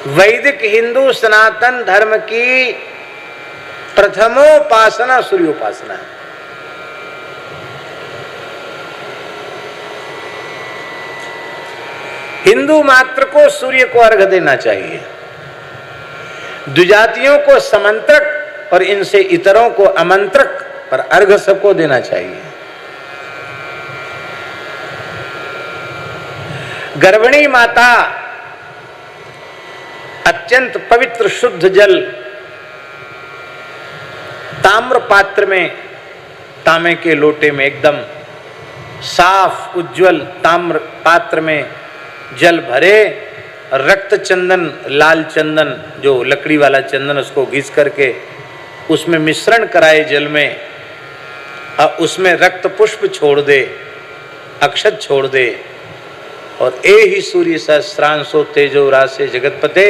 वैदिक हिंदू सनातन धर्म की प्रथमोपासना सूर्योपासना है। हिंदू मात्र को सूर्य को अर्घ्य देना चाहिए, द्विजातियों को समंत्रक और इनसे इतरों को अमंत्रक पर अर्घ्य सबको देना चाहिए। गर्भिणी माता अत्यंत पवित्र शुद्ध जल ताम्र पात्र में, तांबे के लोटे में एकदम साफ उज्जवल ताम्र पात्र में जल भरे, रक्त चंदन, लाल चंदन जो लकड़ी वाला चंदन, उसको घिस करके उसमें मिश्रण कराए जल में, और उसमें रक्त पुष्प छोड़ दे, अक्षत छोड़ दे, और ए ही सूर्य सहस्रांशो तेजो रासे जगतपते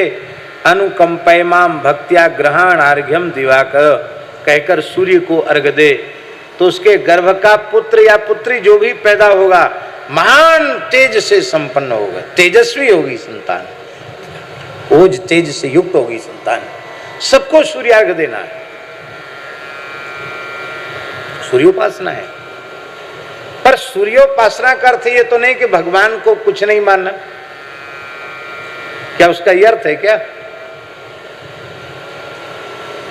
अनुकंपयमाम भक्त्या ग्रहण अर्घ्यम दिवाकर कहकर सूर्य को अर्घ्य दे, तो उसके गर्भ का पुत्र या पुत्री जो भी पैदा होगा महान तेज से संपन्न होगा, तेजस्वी होगी संतान, ओज तेज से युक्त होगी संतान। सबको सूर्यार्घ्य देना है, सूर्योपासना है। पर सूर्योपासना का अर्थ ये तो नहीं कि भगवान को कुछ नहीं मानना, क्या उसका ये अर्थ है क्या?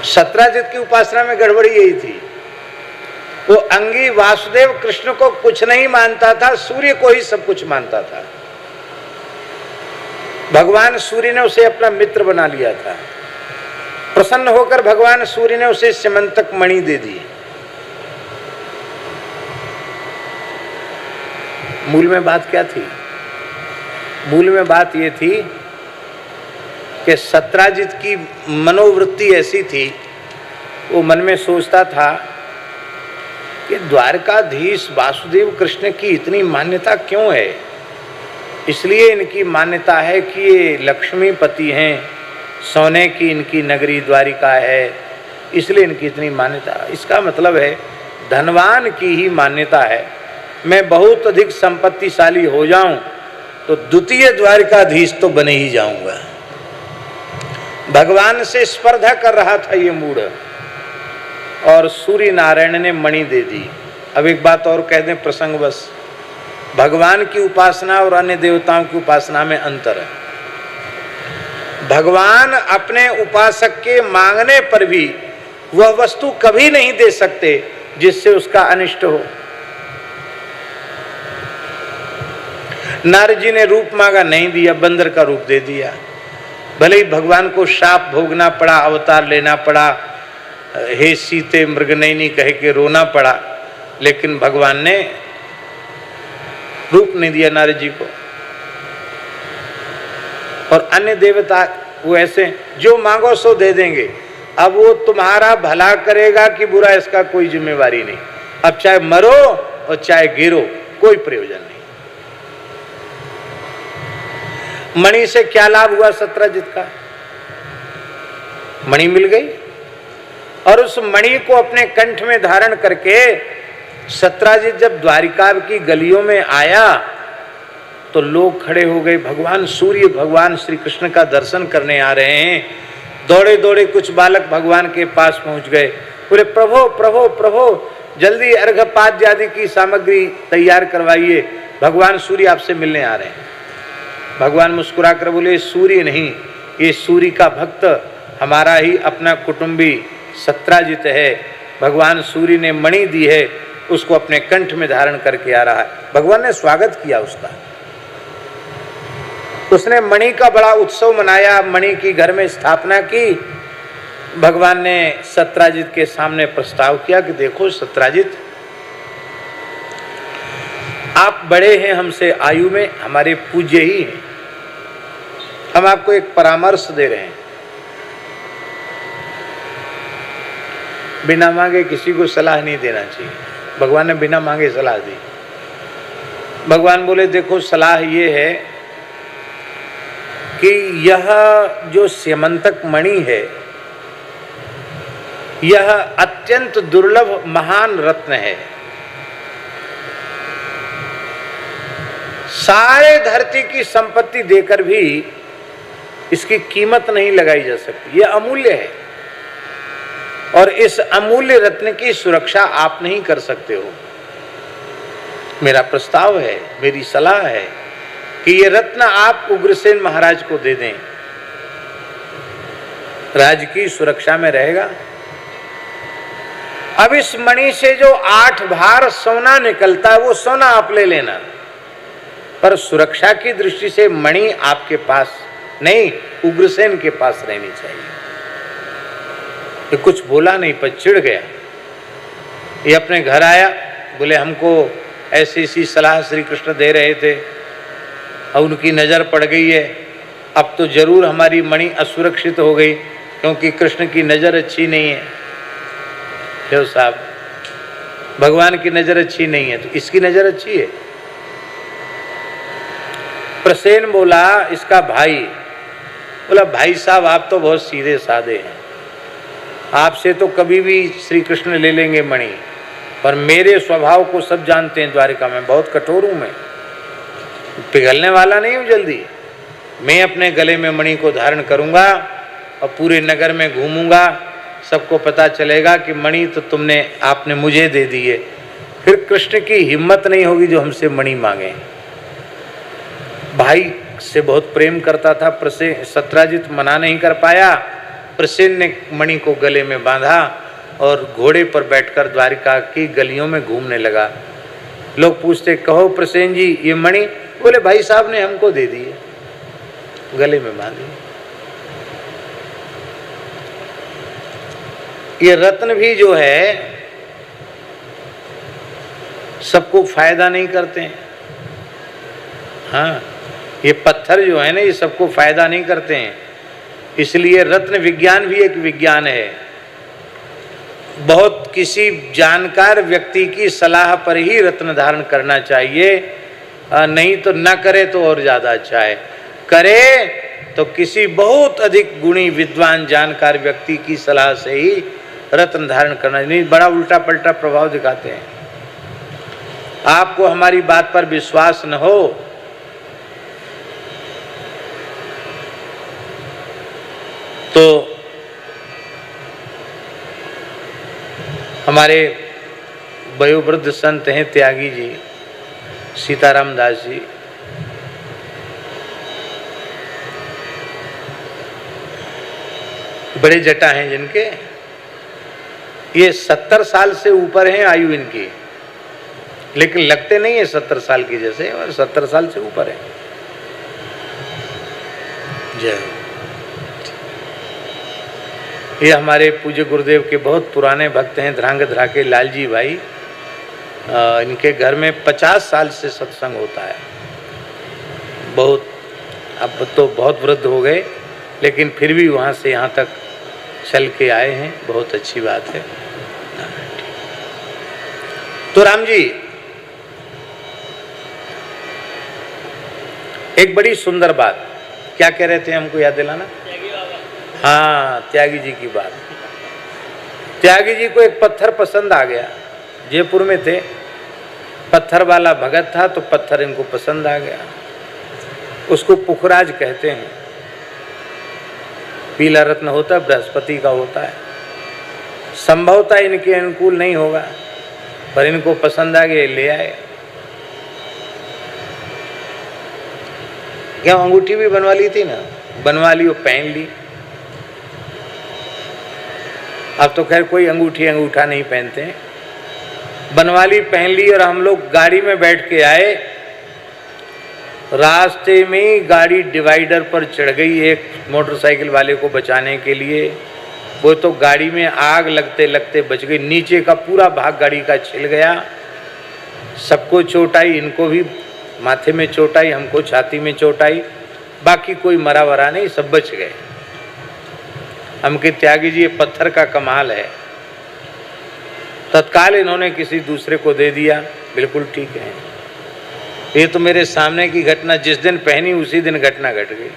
सत्राजित की उपासना में गड़बड़ी यही थी, वो अंगी वासुदेव कृष्ण को कुछ नहीं मानता था, सूर्य को ही सब कुछ मानता था। भगवान सूर्य ने उसे अपना मित्र बना लिया था। प्रसन्न होकर भगवान सूर्य ने उसे स्यमंतक मणि दे दी। मूल में बात क्या थी? मूल में बात यह थी कि सत्राजित की मनोवृत्ति ऐसी थी, वो मन में सोचता था कि द्वारकाधीश वासुदेव कृष्ण की इतनी मान्यता क्यों है? इसलिए इनकी मान्यता है कि ये लक्ष्मीपति हैं, सोने की इनकी नगरी द्वारिका है, इसलिए इनकी इतनी मान्यता। इसका मतलब है धनवान की ही मान्यता है। मैं बहुत अधिक संपत्तिशाली हो जाऊं तो द्वितीय द्वारिकाधीश तो बने ही जाऊंगा। भगवान से स्पर्धा कर रहा था ये मूढ़, और सूर्य नारायण ने मणि दे दी। अब एक बात और कह दें प्रसंगवश, भगवान की उपासना और अन्य देवताओं की उपासना में अंतर है। भगवान अपने उपासक के मांगने पर भी वह वस्तु कभी नहीं दे सकते जिससे उसका अनिष्ट हो। नारद जी ने रूप मांगा, नहीं दिया, बंदर का रूप दे दिया। भले ही भगवान को शाप भोगना पड़ा, अवतार लेना पड़ा, हे सीते मृगनयनी कह के रोना पड़ा, लेकिन भगवान ने रूप नहीं दिया नारद जी को। और अन्य देवता वो ऐसे जो मांगो सो दे देंगे। अब वो तुम्हारा भला करेगा कि बुरा, इसका कोई जिम्मेवारी नहीं। अब चाहे मरो और चाहे गिरो, कोई प्रयोजन नहीं। मणि से क्या लाभ हुआ सत्राजित का? मणि मिल गई, और उस मणि को अपने कंठ में धारण करके सत्राजित जब द्वारिका की गलियों में आया तो लोग खड़े हो गए। भगवान सूर्य, भगवान श्री कृष्ण का दर्शन करने आ रहे हैं। दौड़े दौड़े कुछ बालक भगवान के पास पहुंच गए, बोले प्रभो प्रभो प्रभो, जल्दी अर्घ्यपाद्य आदि की सामग्री तैयार करवाइए, भगवान सूर्य आपसे मिलने आ रहे हैं। भगवान मुस्कुरा कर बोले, सूर्य नहीं, ये सूर्य का भक्त हमारा ही अपना कुटुंबी सत्राजित है। भगवान सूर्य ने मणि दी है, उसको अपने कंठ में धारण करके आ रहा है। भगवान ने स्वागत किया उसका। उसने मणि का बड़ा उत्सव मनाया, मणि की घर में स्थापना की। भगवान ने सत्राजित के सामने प्रस्ताव किया कि देखो सत्राजित, आप बड़े हैं हमसे आयु में, हमारे पूज्य ही हैं। हम आपको एक परामर्श दे रहे हैं। बिना मांगे किसी को सलाह नहीं देना चाहिए। भगवान ने बिना मांगे सलाह दी। भगवान बोले देखो सलाह ये है कि यह जो स्यमंतक मणि है, यह अत्यंत दुर्लभ महान रत्न है। सारे धरती की संपत्ति देकर भी इसकी कीमत नहीं लगाई जा सकती, ये अमूल्य है। और इस अमूल्य रत्न की सुरक्षा आप नहीं कर सकते हो। मेरा प्रस्ताव है, मेरी सलाह है कि ये रत्न आप उग्रसेन महाराज को दे दें, राज की सुरक्षा में रहेगा। अब इस मणि से जो 8 भार सोना निकलता है वो सोना आप ले लेना, पर सुरक्षा की दृष्टि से मणि आपके पास नहीं, उग्रसेन के पास रहनी चाहिए। ये कुछ बोला नहीं पर चिढ़ गया। ये अपने घर आया, बोले हमको ऐसी ऐसी सलाह श्री कृष्ण दे रहे थे और उनकी नजर पड़ गई है, अब तो जरूर हमारी मणि असुरक्षित हो गई क्योंकि कृष्ण की नजर अच्छी नहीं है। देव साहब, भगवान की नजर अच्छी नहीं है तो इसकी नजर अच्छी है। प्रसेन बोला, इसका भाई बोला, भाई साहब आप तो बहुत सीधे साधे हैं, आपसे तो कभी भी श्री कृष्ण ले लेंगे मणि, पर मेरे स्वभाव को सब जानते हैं, द्वारिका में बहुत कठोर हूं मैं, पिघलने वाला नहीं हूं जल्दी। मैं अपने गले में मणि को धारण करूंगा और पूरे नगर में घूमूंगा, सबको पता चलेगा कि मणि तो आपने मुझे दे दी है। फिर कृष्ण की हिम्मत नहीं होगी जो हमसे मणि मांगे। भाई से बहुत प्रेम करता था प्रसेन, सत्राजित मना नहीं कर पाया। प्रसेन ने मणि को गले में बांधा और घोड़े पर बैठकर द्वारिका की गलियों में घूमने लगा। लोग पूछते, कहो प्रसेन जी ये मणि? बोले भाई साहब ने हमको दे दी है, गले में बांधी। ये रत्न भी जो है सबको फायदा नहीं करते हैं। हाँ, ये पत्थर जो है ना ये सबको फायदा नहीं करते हैं, इसलिए रत्न विज्ञान भी एक विज्ञान है। बहुत किसी जानकार व्यक्ति की सलाह पर ही रत्न धारण करना चाहिए, नहीं तो न करे तो और ज्यादा अच्छा है, करे तो किसी बहुत अधिक गुणी विद्वान जानकार व्यक्ति की सलाह से ही रत्न धारण करना, नहीं बड़ा उल्टा पलटा प्रभाव दिखाते हैं। आपको हमारी बात पर विश्वास न हो तो हमारे वयोवृद्ध संत हैं त्यागी जी, सीताराम दास जी, बड़े जटा हैं जिनके, ये 70 साल से ऊपर हैं आयु इनकी, लेकिन लगते नहीं है 70 साल की जैसे, और 70 साल से ऊपर है। जय। ये हमारे पूज्य गुरुदेव के बहुत पुराने भक्त हैं, ध्रांगध्रा के लालजी भाई। इनके घर में 50 साल से सत्संग होता है। बहुत, अब तो बहुत वृद्ध हो गए, लेकिन फिर भी वहाँ से यहाँ तक चल के आए हैं, बहुत अच्छी बात है। तो राम जी, एक बड़ी सुंदर बात, क्या कह रहे थे हमको याद दिलाना? हाँ, त्यागी जी की बात। त्यागी जी को एक पत्थर पसंद आ गया, जयपुर में थे, पत्थर वाला भगत था तो पत्थर इनको पसंद आ गया। उसको पुखराज कहते हैं, पीला रत्न होता है, बृहस्पति का होता है। संभवतः इनके अनुकूल नहीं होगा, पर इनको पसंद आ गया, ले आए। क्या अंगूठी भी बनवा ली थी ना, बनवा ली और पहन ली। अब तो खैर कोई अंगूठी अंगूठा नहीं पहनते हैं, बनवा ली, पहन ली। और हम लोग गाड़ी में बैठ के आए, रास्ते में गाड़ी डिवाइडर पर चढ़ गई एक मोटरसाइकिल वाले को बचाने के लिए। वो तो गाड़ी में आग लगते लगते बच गई, नीचे का पूरा भाग गाड़ी का छिल गया। सबको चोट आई, इनको भी माथे में चोट आई, हमको छाती में चोट आई, बाकी कोई मरा वरा नहीं, सब बच गए। हमके त्यागी जी, ये पत्थर का कमाल है। तत्काल इन्होंने किसी दूसरे को दे दिया, बिल्कुल ठीक है। ये तो मेरे सामने की घटना, जिस दिन पहनी उसी दिन घटना घट गई।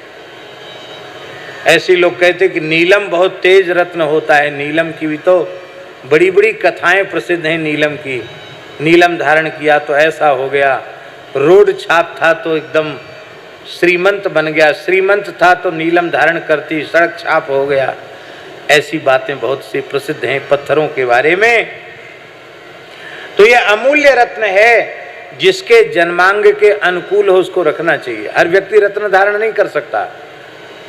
ऐसे लोग कहते कि नीलम बहुत तेज रत्न होता है, नीलम की भी तो बड़ी बड़ी कथाएं प्रसिद्ध हैं नीलम की। नीलम धारण किया तो ऐसा हो गया, रोड छाप था तो एकदम श्रीमंत बन गया, श्रीमंत था तो नीलम धारण करती, सड़क छाप हो गया। ऐसी बातें बहुत सी प्रसिद्ध हैं पत्थरों के बारे में। तो यह अमूल्य रत्न है, जिसके जन्मांग के अनुकूल हो उसको रखना चाहिए। हर व्यक्ति रत्न धारण नहीं कर सकता।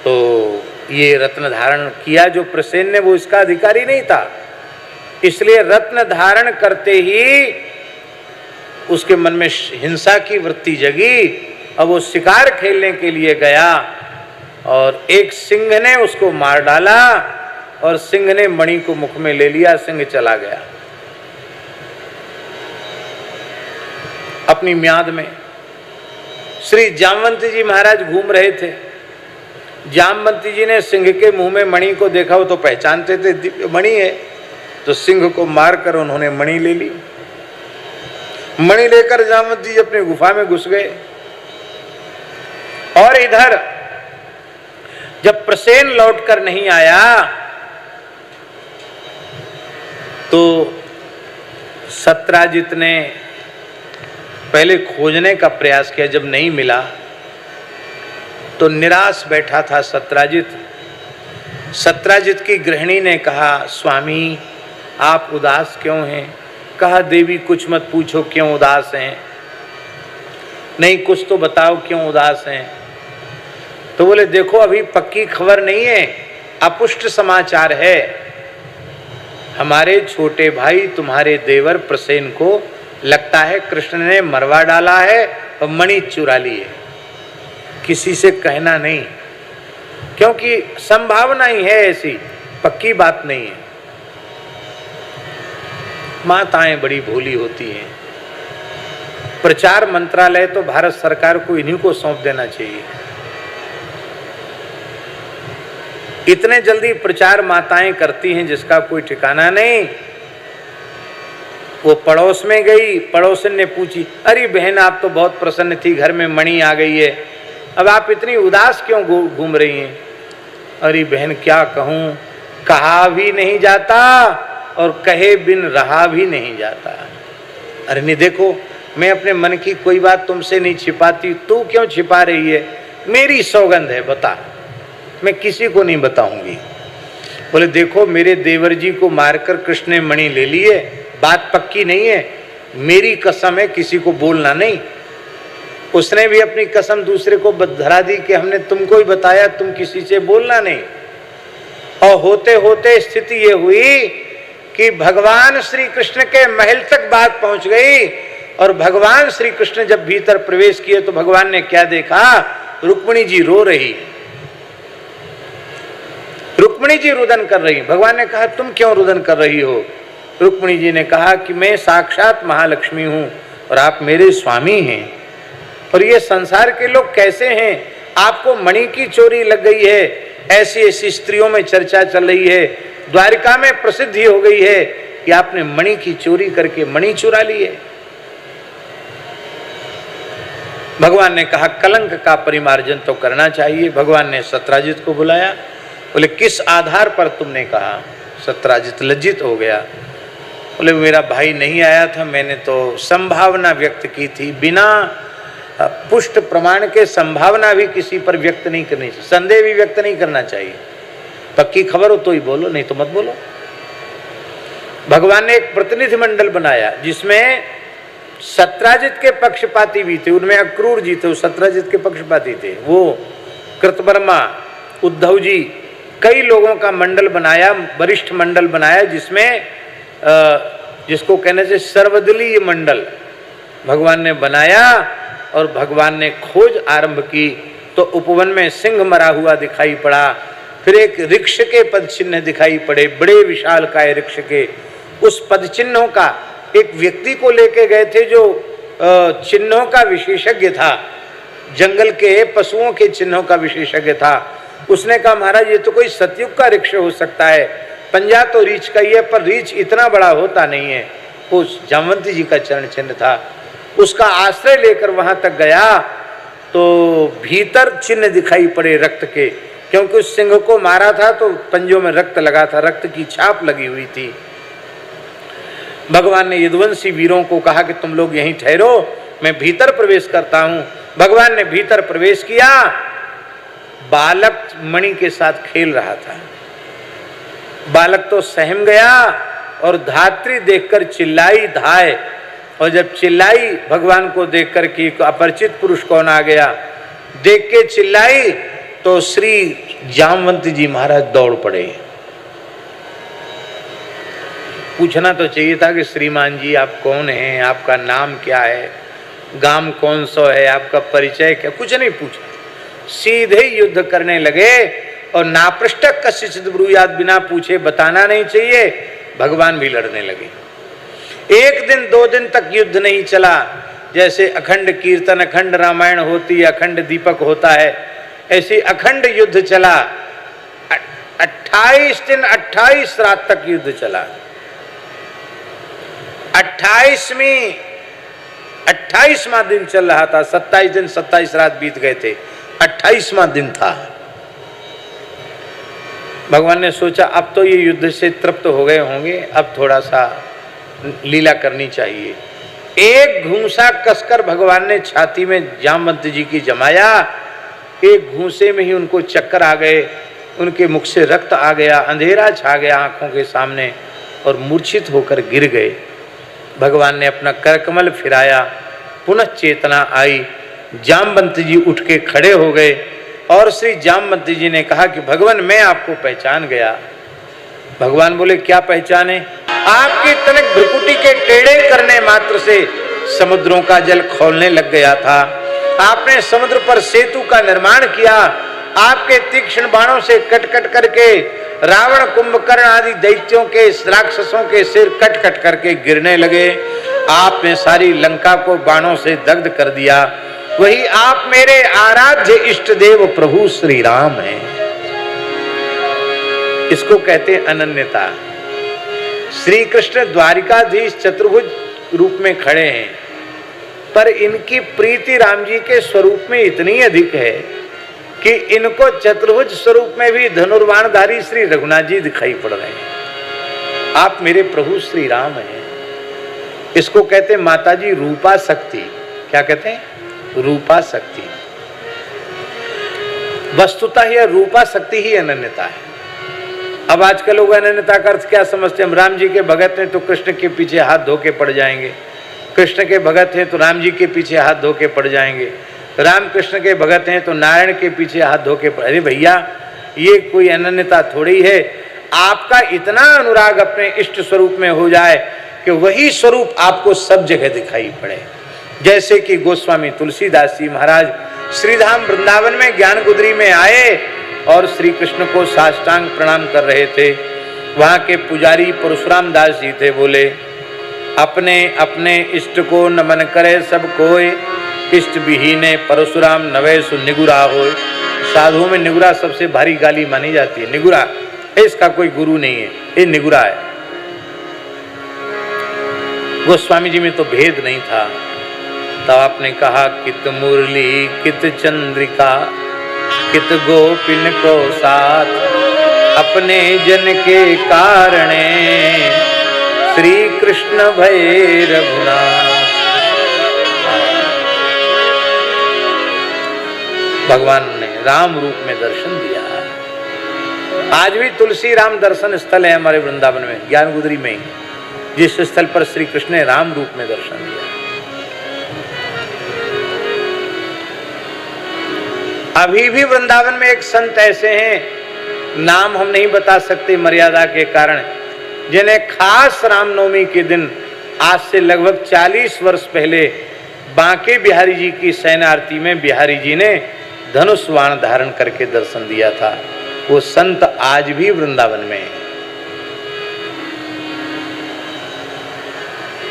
तो ये रत्न धारण किया जो प्रसेन ने, वो इसका अधिकारी नहीं था, इसलिए रत्न धारण करते ही उसके मन में हिंसा की वृत्ति जगी। अब वो शिकार खेलने के लिए गया और एक सिंह ने उसको मार डाला और सिंह ने मणि को मुख में ले लिया, सिंह चला गया। अपनी म्याद में श्री जामवंती जी महाराज घूम रहे थे। जामवंती जी ने सिंह के मुंह में मणि को देखा, वो तो पहचानते थे दिव्य मणि है, तो सिंह को मारकर उन्होंने मणि ले ली। मणि लेकर जामवंती जी अपनी गुफा में घुस गए। और इधर जब प्रसेन लौटकर नहीं आया तो सत्राजित ने पहले खोजने का प्रयास किया। जब नहीं मिला तो निराश बैठा था सत्राजित। सत्राजित की गृहिणी ने कहा, स्वामी आप उदास क्यों हैं? कहा, देवी कुछ मत पूछो, क्यों उदास हैं? नहीं कुछ तो बताओ क्यों उदास हैं? तो बोले देखो अभी पक्की खबर नहीं है, अपुष्ट समाचार है। हमारे छोटे भाई तुम्हारे देवर प्रसेन को लगता है कृष्ण ने मरवा डाला है और मणि चुरा ली है। किसी से कहना नहीं, क्योंकि संभावना ही है ऐसी, पक्की बात नहीं है। माताएं बड़ी भोली होती हैं। प्रचार मंत्रालय तो भारत सरकार को इन्हीं को सौंप देना चाहिए। इतने जल्दी प्रचार माताएं करती हैं जिसका कोई ठिकाना नहीं। वो पड़ोस में गई, पड़ोसन ने पूछी, अरे बहन आप तो बहुत प्रसन्न थी, घर में मणि आ गई है, अब आप इतनी उदास क्यों घूम रही हैं? अरे बहन क्या कहूँ, कहा भी नहीं जाता और कहे बिन रहा भी नहीं जाता। अरे नहीं देखो, मैं अपने मन की कोई बात तुमसे नहीं छिपाती, तू क्यों छिपा रही है? मेरी सौगंध है, बता, मैं किसी को नहीं बताऊंगी। बोले देखो मेरे देवर जी को मारकर कृष्ण ने मणि ले ली है, बात पक्की नहीं है, मेरी कसम है किसी को बोलना नहीं। उसने भी अपनी कसम दूसरे को धरा दी कि हमने तुमको ही बताया, तुम किसी से बोलना नहीं। और होते होते स्थिति ये हुई कि भगवान श्री कृष्ण के महल तक बात पहुंच गई। और भगवान श्री कृष्ण जब भीतर प्रवेश किए तो भगवान ने क्या देखा? रुक्मिणी जी रो रही, रुक्मिणी जी रुदन कर रही। भगवान ने कहा तुम क्यों रुदन कर रही हो? रुक्मिणी जी ने कहा कि मैं साक्षात महालक्ष्मी हूं और आप मेरे स्वामी हैं, और ये संसार के लोग कैसे हैं? आपको मणि की चोरी लग गई है, ऐसी ऐसी स्त्रियों में चर्चा चल रही है, द्वारिका में प्रसिद्धि हो गई है कि आपने मणि की चोरी करके मणि चुरा ली है। भगवान ने कहा कलंक का परिमार्जन तो करना चाहिए। भगवान ने सत्राजित को बुलाया, बोले किस आधार पर तुमने कहा? सत्राजित लज्जित हो गया, बोले मेरा भाई नहीं आया था, मैंने तो संभावना व्यक्त की थी, बिना पुष्ट प्रमाण के संभावना भी किसी पर व्यक्त नहीं करनी चाहिए, संदेह भी व्यक्त नहीं करना चाहिए। पक्की खबर हो तो ही बोलो, नहीं तो मत बोलो। भगवान ने एक प्रतिनिधि मंडल बनाया जिसमें सत्राजित के पक्षपाती भी थे, उनमें अक्रूर जी थे, सत्राजित के पक्षपाती थे, वो कृतवर्मा, उद्धव जी, कई लोगों का मंडल बनाया, वरिष्ठ मंडल बनाया, जिसमें जिसको कहने से सर्वदलीय मंडल भगवान ने बनाया। और भगवान ने खोज आरंभ की तो उपवन में सिंह मरा हुआ दिखाई पड़ा, फिर एक वृक्ष के पद चिन्ह दिखाई पड़े, बड़े विशाल काय वृक्ष के। उस पद चिन्हों का एक व्यक्ति को लेके गए थे जो चिन्हों का विशेषज्ञ था, जंगल के पशुओं के चिन्हों का विशेषज्ञ था। उसने कहा महाराज ये तो कोई सतयुग का वृक्ष हो सकता है, पंजा तो रीछ का ही है पर रीछ इतना बड़ा होता नहीं है। उस जामवंती जी का चरण चिन्ह था, उसका आश्रय लेकर वहां तक गया तो भीतर चिन्ह दिखाई पड़े रक्त के, क्योंकि उस सिंह को मारा था तो पंजों में रक्त लगा था, रक्त की छाप लगी हुई थी। भगवान ने यदुवंशी वीरों को कहा कि तुम लोग यहीं ठहरो, मैं भीतर प्रवेश करता हूं। भगवान ने भीतर प्रवेश किया, बालक मणि के साथ खेल रहा था। बालक तो सहम गया और धात्री देखकर चिल्लाई धाय, और जब चिल्लाई भगवान को देखकर कि अपरिचित पुरुष कौन आ गया, देख के चिल्लाई तो श्री जामवंत जी महाराज दौड़ पड़े। पूछना तो चाहिए था कि श्रीमान जी आप कौन हैं, आपका नाम क्या है, गांव कौन सा है, आपका परिचय क्या, कुछ नहीं पूछा, सीधे युद्ध करने लगे। और नापृष्टक कश्चित् ब्रूयात्, बिना पूछे बताना नहीं चाहिए, भगवान भी लड़ने लगे। एक दिन 2 दिन तक युद्ध नहीं चला, जैसे अखंड कीर्तन अखंड रामायण होती है, अखंड दीपक होता है, ऐसी अखंड युद्ध चला। 28 दिन 28 रात तक युद्ध चला। 28वां दिन चल रहा था, 27 दिन 27 रात बीत गए थे, 28वां दिन था। भगवान ने सोचा अब तो ये युद्ध से तृप्त हो गए होंगे, अब थोड़ा सा लीला करनी चाहिए। एक घूंसा कसकर भगवान ने छाती में जामवंत जी की जमाया, एक घूंसे में ही उनको चक्कर आ गए, उनके मुख से रक्त आ गया, अंधेरा छा गया आंखों के सामने और मूर्छित होकर गिर गए। भगवान ने अपना करकमल फिराया, पुनः चेतना आई, जामवंत जी उठ के खड़े हो गए और श्री जामवंत जी ने कहा कि भगवान मैं आपको पहचान गया। भगवान बोले क्या पहचाने? आपकी तनिक भ्रुकुटी के टेढ़े करने मात्र से समुद्रों का जल खौलने लग गया था। आपने समुद्र पर सेतु का निर्माण किया, आपके तीक्ष्ण बाणों से कट कट करके रावण कुंभकर्ण आदि दैत्यों के राक्षसों के सिर कट कट करके गिरने लगे। आपने सारी लंका को बाणों से दग्ध कर दिया। वही आप मेरे आराध्य इष्ट देव प्रभु श्री राम हैं। इसको कहते हैं अनन्यता। श्री कृष्ण द्वारिकाधीश चतुर्भुज रूप में खड़े हैं, पर इनकी प्रीति राम जी के स्वरूप में इतनी अधिक है कि इनको चतुर्भुज स्वरूप में भी धनुर्बाणधारी श्री रघुनाथ जी दिखाई पड़ रहे हैं। आप मेरे प्रभु श्री राम हैं। इसको कहते हैं माता जी रूपा शक्ति। क्या कहते हैं? रूपा शक्ति। वस्तुतः यह रूपा शक्ति ही अनन्यता है। अब आजकल लोग अनन्यता का अर्थ क्या समझते हैं? हम राम जी के भगत हैं तो कृष्ण के पीछे हाथ धो के पड़ जाएंगे, कृष्ण के भगत हैं तो राम जी के पीछे हाथ धो के पड़ जाएंगे, राम कृष्ण के भगत हैं तो नारायण के पीछे हाथ धो के पड़। अरे भैया, ये कोई अनन्यता थोड़ी है। आपका इतना अनुराग अपने इष्ट स्वरूप में हो जाए कि वही स्वरूप आपको सब जगह दिखाई पड़े। जैसे कि गोस्वामी तुलसीदास जी महाराज श्रीधाम वृंदावन में ज्ञान गुदरी में आए और श्री कृष्ण को साष्टांग प्रणाम कर रहे थे। वहां के पुजारी परशुराम दास जी थे, बोले अपने अपने इष्ट को नमन करे सब कोई, इष्ट विहीने परशुराम नवे सु निगुरा होय। साधुओं में निगुरा सबसे भारी गाली मानी जाती है। निगुरा, इसका कोई गुरु नहीं है, ये निगुरा है। गोस्वामी जी में तो भेद नहीं था। तब आपने कहा कित मुरली कित चंद्रिका कित गोपिन को साथ, अपने जन के कारणे श्री कृष्ण भय रघुनाथ। भगवान ने राम रूप में दर्शन दिया। आज भी तुलसी राम दर्शन स्थल है हमारे वृंदावन में, ज्ञान गुदरी में, जिस स्थल पर श्री कृष्ण ने राम रूप में दर्शन दिया। अभी भी वृंदावन में एक संत ऐसे हैं, नाम हम नहीं बता सकते मर्यादा के कारण, जिन्हें खास रामनवमी के दिन आज से लगभग 40 वर्ष पहले बांके बिहारी जी की शयन आरती में बिहारी जी ने धनुष बाण धारण करके दर्शन दिया था। वो संत आज भी वृंदावन में है,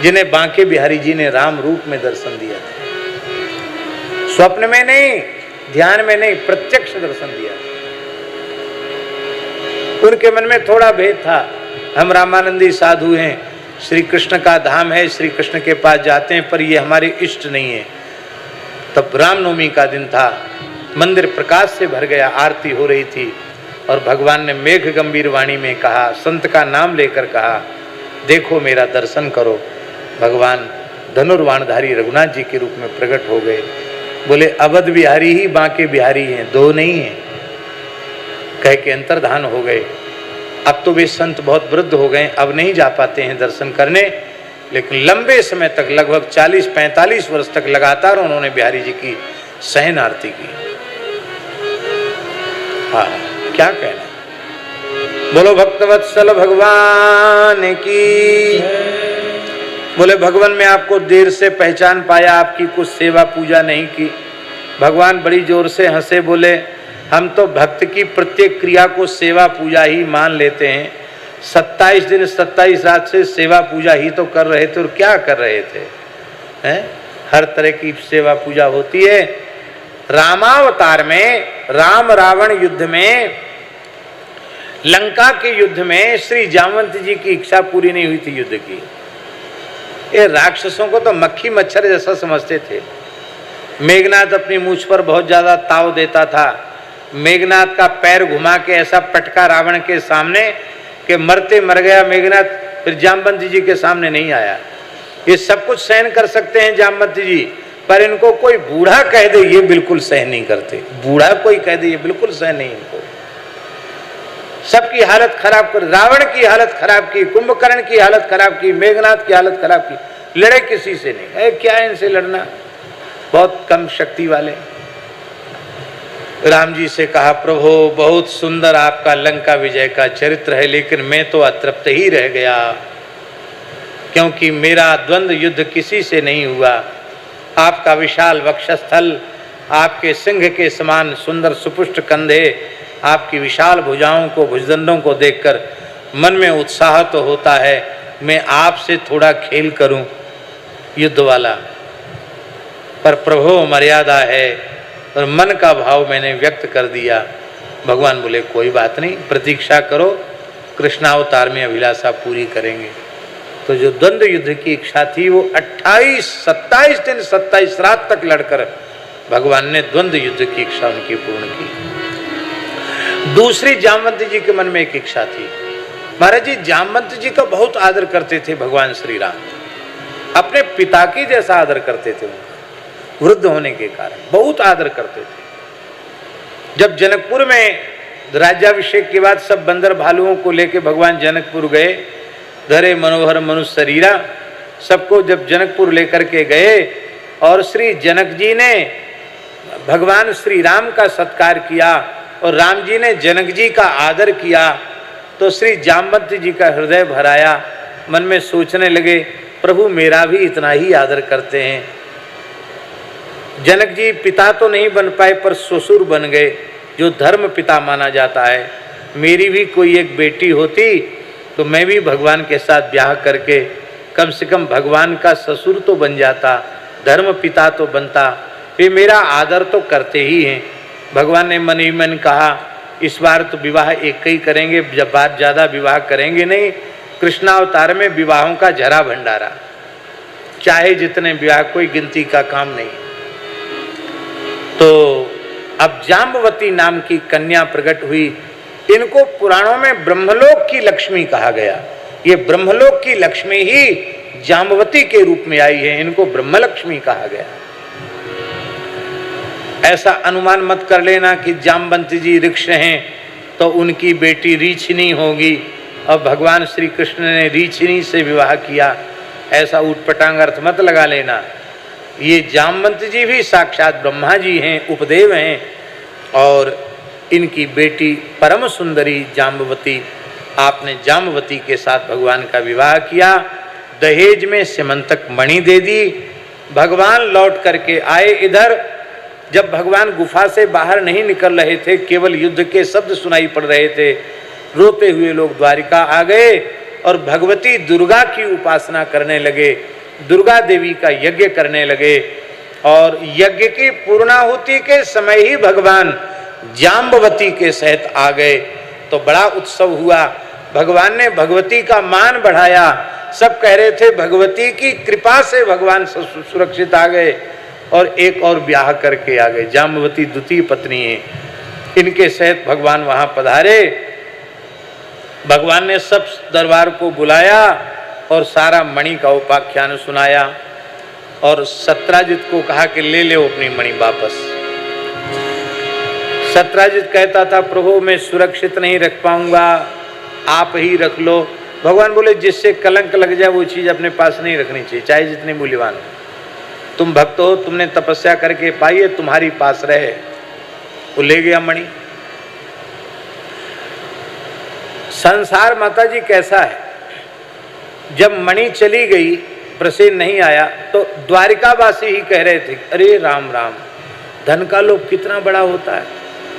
जिन्हें बांके बिहारी जी ने राम रूप में दर्शन दिया था। स्वप्न में नहीं, ध्यान में नहीं, प्रत्यक्ष दर्शन दिया। उनके मन में थोड़ा भेद था, हम रामानंदी साधु हैं, श्री कृष्ण का धाम है, श्री कृष्ण के पास जाते हैं, पर ये हमारे इष्ट नहीं है। तब रामनवमी का दिन था, मंदिर प्रकाश से भर गया, आरती हो रही थी और भगवान ने मेघ गंभीर वाणी में कहा, संत का नाम लेकर कहा, देखो मेरा दर्शन करो। भगवान धनुर्बाणधारी रघुनाथ जी के रूप में प्रकट हो गए बोले अवध बिहारी ही बांके बिहारी हैं, दो नहीं हैं। कह के अंतर्धान हो गए। अब तो वे संत बहुत वृद्ध हो गए, अब नहीं जा पाते हैं दर्शन करने, लेकिन लंबे समय तक लगभग 40-45 वर्ष तक लगातार उन्होंने बिहारी जी की सहन आरती की। हाँ, क्या कहना। बोलो भक्तवत्सल भगवान की। बोले भगवान मैं आपको देर से पहचान पाया, आपकी कुछ सेवा पूजा नहीं की। भगवान बड़ी जोर से हंसे, बोले हम तो भक्त की प्रत्येक क्रिया को सेवा पूजा ही मान लेते हैं। 27 दिन 27 रात से सेवा पूजा ही तो कर रहे थे, और क्या कर रहे थे हैं? हर तरह की सेवा पूजा होती है। रामावतार में, राम रावण युद्ध में, लंका के युद्ध में श्री जामवंत जी की इच्छा पूरी नहीं हुई थी युद्ध की। ये राक्षसों को तो मक्खी मच्छर जैसा समझते थे। मेघनाथ अपनी मूछ पर बहुत ज्यादा ताव देता था। मेघनाथ का पैर घुमा के ऐसा पटका रावण के सामने कि मरते मर गया मेघनाथ, फिर जामवंत जी के सामने नहीं आया। ये सब कुछ सहन कर सकते हैं जामवंत जी, पर इनको कोई बूढ़ा कह दे ये बिल्कुल सहन नहीं करते। बूढ़ा कोई कह दे ये बिल्कुल सहन नहीं इनको। सबकी हालत खराब कर, रावण की हालत खराब की, कुंभकर्ण की हालत खराब की, मेघनाथ की हालत खराब की। लड़े किसी से नहीं। क्या इनसे लड़ना, बहुत कम शक्ति वाले। राम जी से कहा प्रभु बहुत सुंदर आपका लंका विजय का चरित्र है, लेकिन मैं तो अतृप्त ही रह गया, क्योंकि मेरा द्वंद्व युद्ध किसी से नहीं हुआ। आपका विशाल वक्षस्थल, आपके सिंह के समान सुंदर सुपुष्ट कंधे, आपकी विशाल भुजाओं को, भुजदंडों को देखकर मन में उत्साह तो होता है, मैं आपसे थोड़ा खेल करूं युद्ध वाला, पर प्रभु मर्यादा है, और मन का भाव मैंने व्यक्त कर दिया। भगवान बोले कोई बात नहीं, प्रतीक्षा करो, कृष्णावतार में अभिलाषा पूरी करेंगे। तो जो द्वंद्व युद्ध की इच्छा थी वो 27 दिन 27 रात तक लड़कर भगवान ने द्वंद्व युद्ध की इच्छा उनकी पूर्ण की। दूसरी जामवंत जी के मन में एक इच्छा थी। महाराज जी जामवंत जी का बहुत आदर करते थे भगवान श्री राम, अपने पिता की जैसा आदर करते थे। उनका वृद्ध होने के कारण बहुत आदर करते थे। जब जनकपुर में राज्याभिषेक के बाद सब बंदर भालुओं को लेकर भगवान जनकपुर गए, धरे मनोहर मनुष्य शरीरा, सबको जब जनकपुर लेकर के गए और श्री जनक जी ने भगवान श्री राम का सत्कार किया और राम जी ने जनक जी का आदर किया, तो श्री जामवंत जी का हृदय भराया। मन में सोचने लगे प्रभु मेरा भी इतना ही आदर करते हैं। जनक जी पिता तो नहीं बन पाए पर ससुर बन गए, जो धर्म पिता माना जाता है। मेरी भी कोई एक बेटी होती तो मैं भी भगवान के साथ ब्याह करके कम से कम भगवान का ससुर तो बन जाता, धर्म पिता तो बनता। वे मेरा आदर तो करते ही हैं। भगवान ने मन ही मन कहा इस बार तो विवाह एक ही करेंगे, जब बात ज़्यादा विवाह करेंगे नहीं। कृष्णावतार में विवाहों का झरा भंडारा, चाहे जितने विवाह, कोई गिनती का काम नहीं। तो अब जाम्बवती नाम की कन्या प्रकट हुई। इनको पुराणों में ब्रह्मलोक की लक्ष्मी कहा गया। ये ब्रह्मलोक की लक्ष्मी ही जाम्बवती के रूप में आई है, इनको ब्रह्मलक्ष्मी कहा गया। ऐसा अनुमान मत कर लेना कि जाम्बवती जी ऋक्ष हैं तो उनकी बेटी रीछिनी होगी और भगवान श्री कृष्ण ने रीछिनी से विवाह किया, ऐसा ऊटपटांग अर्थ मत लगा लेना। ये जामवंत जी भी साक्षात ब्रह्मा जी हैं, उपदेव हैं, और इनकी बेटी परम सुंदरी जाम्बवती, आपने जाम्बवती के साथ भगवान का विवाह किया, दहेज में सिमंतक मणि दे दी। भगवान लौट करके आए इधर। जब भगवान गुफा से बाहर नहीं निकल रहे थे, केवल युद्ध के शब्द सुनाई पड़ रहे थे, रोते हुए लोग द्वारिका आ गए और भगवती दुर्गा की उपासना करने लगे, दुर्गा देवी का यज्ञ करने लगे। और यज्ञ की पूर्णाहुति के समय ही भगवान जाम्बवती के सहित आ गए, तो बड़ा उत्सव हुआ। भगवान ने भगवती का मान बढ़ाया। सब कह रहे थे भगवती की कृपा से भगवान सुरक्षित आ गए, और एक और ब्याह करके आ गए। जाम्बवती द्वितीय पत्नी है, इनके सहित भगवान वहां पधारे। भगवान ने सब दरबार को बुलाया और सारा मणि का उपाख्यान सुनाया। और सत्राजित को कहा कि ले ले अपनी मणि वापस। सत्राजित कहता था प्रभु मैं सुरक्षित नहीं रख पाऊंगा, आप ही रख लो। भगवान बोले जिससे कलंक लग जाए वो चीज अपने पास नहीं रखनी चाहिए, चाहे जितनी मूल्यवान हो। तुम भक्त हो, तुमने तपस्या करके पाई है, तुम्हारी पास रहे। वो ले गया मणि। संसार माता जी कैसा है, जब मणि चली गई, प्रसेन नहीं आया, तो द्वारिकावासी ही कह रहे थे अरे राम राम, धन का लोभ कितना बड़ा होता है।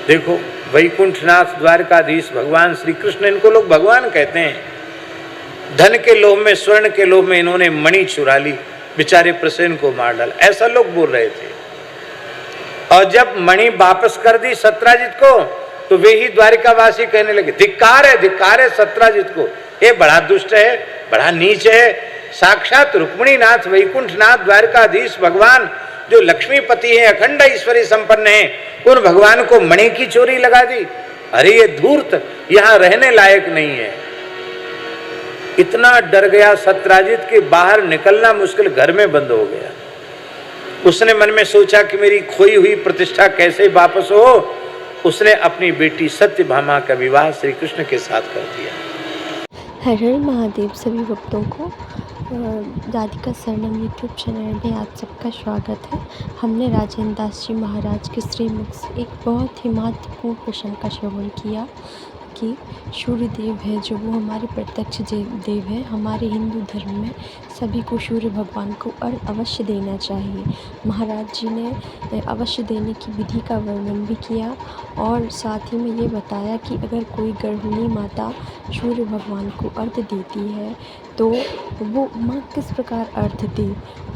देखो वैकुंठनाथ द्वारकाधीश भगवान श्री कृष्ण, इनको लोग भगवान कहते हैं। धन के लोभ में, स्वर्ण के लोभ में इन्होंने मणि चुरा ली, बेचारे प्रसेन को मार डाला, ऐसा लोग बोल रहे थे। और जब मणि वापस कर दी सत्राजित को, तो वे ही द्वारिकावासी कहने लगे धिक्कार है सत्राजित को, ये बड़ा दुष्ट है, बड़ा नीच है। साक्षात रुक्मिणी नाथ, वैकुंठनाथ, द्वारकाधीश भगवान जो लक्ष्मीपति है, अखंड ईश्वरी संपन्न है, उन भगवान को मणि की चोरी लगा दी। अरे ये धूर्त, यहां रहने लायक नहीं है। इतना डर गया सत्राजित के बाहर निकलना मुश्किल, घर में बंद हो गया। उसने मन में सोचा कि मेरी खोई हुई प्रतिष्ठा कैसे वापस हो। उसने अपनी बेटी सत्यभामा का विवाह श्री कृष्ण के साथ कर दिया। हर हर महादेव। सभी भक्तों को राधिका शरणम यूट्यूब चैनल में आप सबका स्वागत है। हमने राजेंद्र दास जी महाराज के श्रीमुख से एक बहुत ही महत्वपूर्ण प्रश्न का श्रवण किया कि सूर्य देव है जो वो हमारे प्रत्यक्ष देव है। हमारे हिंदू धर्म में सभी को सूर्य भगवान को अर्घ अवश्य देना चाहिए। महाराज जी ने अवश्य देने की विधि का वर्णन भी किया और साथ ही में ये बताया कि अगर कोई गर्भिणी माता सूर्य भगवान को अर्घ देती है तो वो माँ किस प्रकार अर्घ दे,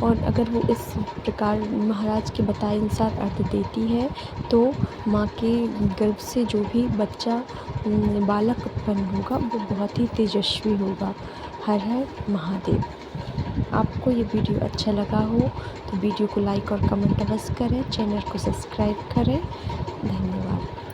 और अगर वो इस प्रकार महाराज के बताए अनुसार अर्घ देती है तो माँ के गर्भ से जो भी बच्चा बालक उत्पन्न होगा वो बहुत ही तेजस्वी होगा। हर हर महादेव। आपको ये वीडियो अच्छा लगा हो तो वीडियो को लाइक और कमेंट अवश्य करें, चैनल को सब्सक्राइब करें। धन्यवाद।